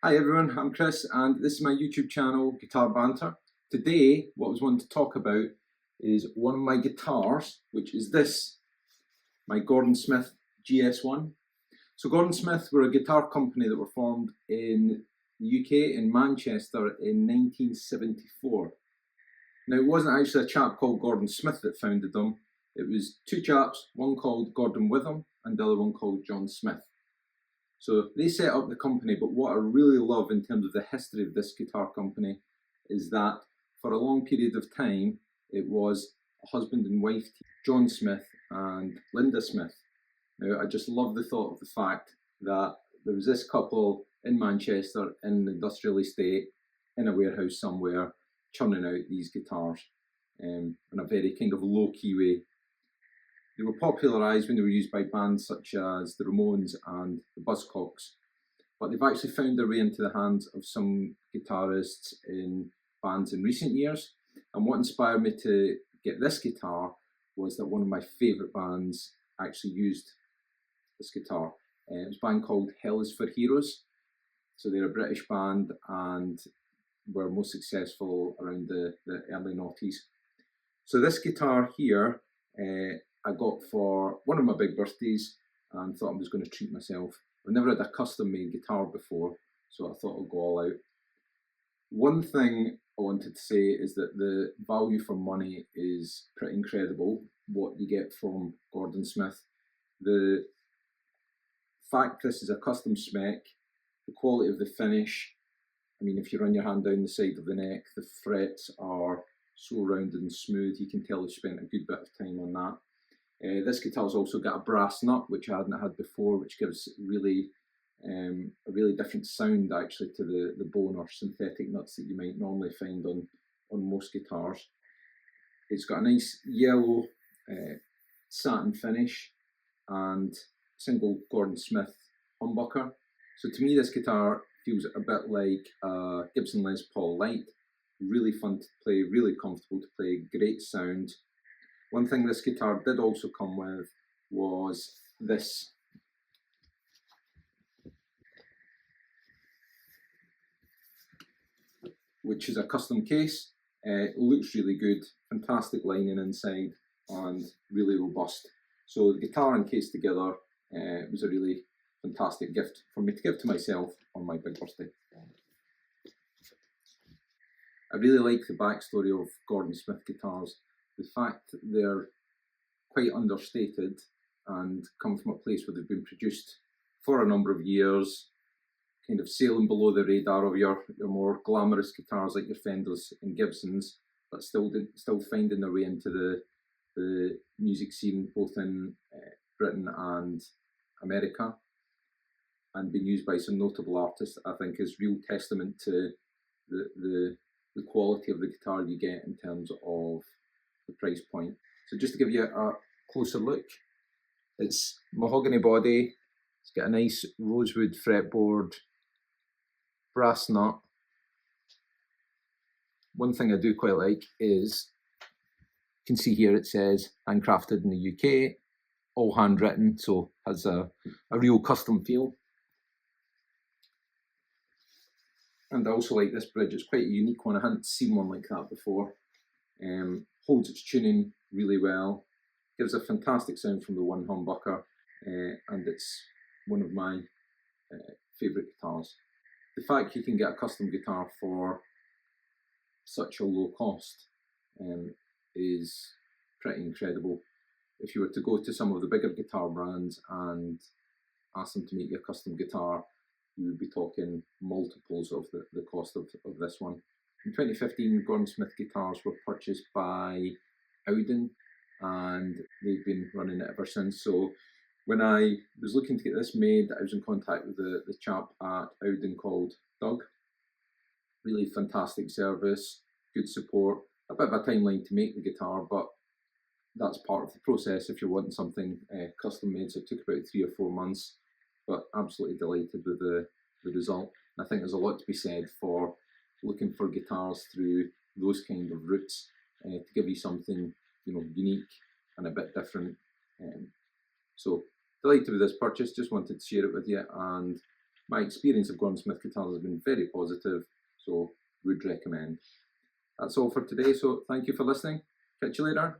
Hi everyone, I'm Chris and this is my YouTube channel, Guitar Banter. Today, what I was wanting to talk about is one of my guitars, which is this, my Gordon Smith GS1. So Gordon Smith were a guitar company that were formed in the UK, in Manchester in 1974. Now it wasn't actually a chap called Gordon Smith that founded them, it was two chaps, one called Gordon Witham and the other one called John Smith. So they set up the company, but what I really love in terms of the history of this guitar company is that for a long period of time, it was a husband and wife, John Smith and Linda Smith. Now, I just love the thought of the fact that there was this couple in Manchester in an industrial estate, in a warehouse somewhere, churning out these guitars in a very kind of low-key way. They were popularised when they were used by bands such as the Ramones and the Buzzcocks, but they've actually found their way into the hands of some guitarists in bands in recent years. And what inspired me to get this guitar was that one of my favourite bands actually used this guitar. It was a band called Hell Is For Heroes. So they're a British band and were most successful around the early noughties. So this guitar here, I got for one of my big birthdays and thought I was going to treat myself. I've never had a custom made guitar before, so I thought I'd go all out. One thing I wanted to say is that the value for money is pretty incredible, what you get from Gordon Smith. The fact this is a custom spec, the quality of the finish, I mean, if you run your hand down the side of the neck, the frets are so rounded and smooth, you can tell you spent a good bit of time on that. This guitar's also got a brass nut, which I hadn't had before, which gives really a really different sound actually to the bone or synthetic nuts that you might normally find on most guitars. It's got a nice yellow satin finish and single Gordon Smith humbucker. So to me this guitar feels a bit like a Gibson Les Paul Lite. Really fun to play, really comfortable to play, great sound. One thing this guitar did also come with was this. Which is a custom case. It looks really good, fantastic lining inside and really robust. So the guitar and case together was a really fantastic gift for me to give to myself on my big birthday. I really like the backstory of Gordon Smith guitars. The fact that they're quite understated and come from a place where they've been produced for a number of years, kind of sailing below the radar of your more glamorous guitars like your Fenders and Gibsons, but still finding their way into the music scene both in Britain and America, and being used by some notable artists, I think is real testament to the quality of the guitar you get in terms of the price point. So just to give you a closer look, it's mahogany body, it's got a nice rosewood fretboard, brass nut. One thing I do quite like is, you can see here it says handcrafted in the UK, all handwritten, so has a real custom feel. And I also like this bridge, it's quite a unique one, I hadn't seen one like that before. Holds its tuning really well, gives a fantastic sound from the one humbucker, and it's one of my favourite guitars. The fact you can get a custom guitar for such a low cost is pretty incredible. If you were to go to some of the bigger guitar brands and ask them to make you a custom guitar, you would be talking multiples of the cost of this one. In 2015, Gordon Smith guitars were purchased by Howden and they've been running it ever since. So when I was looking to get this made, I was in contact with the chap at Howden called Doug. Really fantastic service, good support, a bit of a timeline to make the guitar, but that's part of the process if you're wanting something custom made. So it took about 3 or 4 months, but absolutely delighted with the result. And I think there's a lot to be said for looking for guitars through those kind of routes to give you something unique and a bit different. So delighted with this purchase, just wanted to share it with you, and my experience of Gordon Smith guitars has been very positive, so would recommend. That's all for today, so thank you for listening. Catch you later.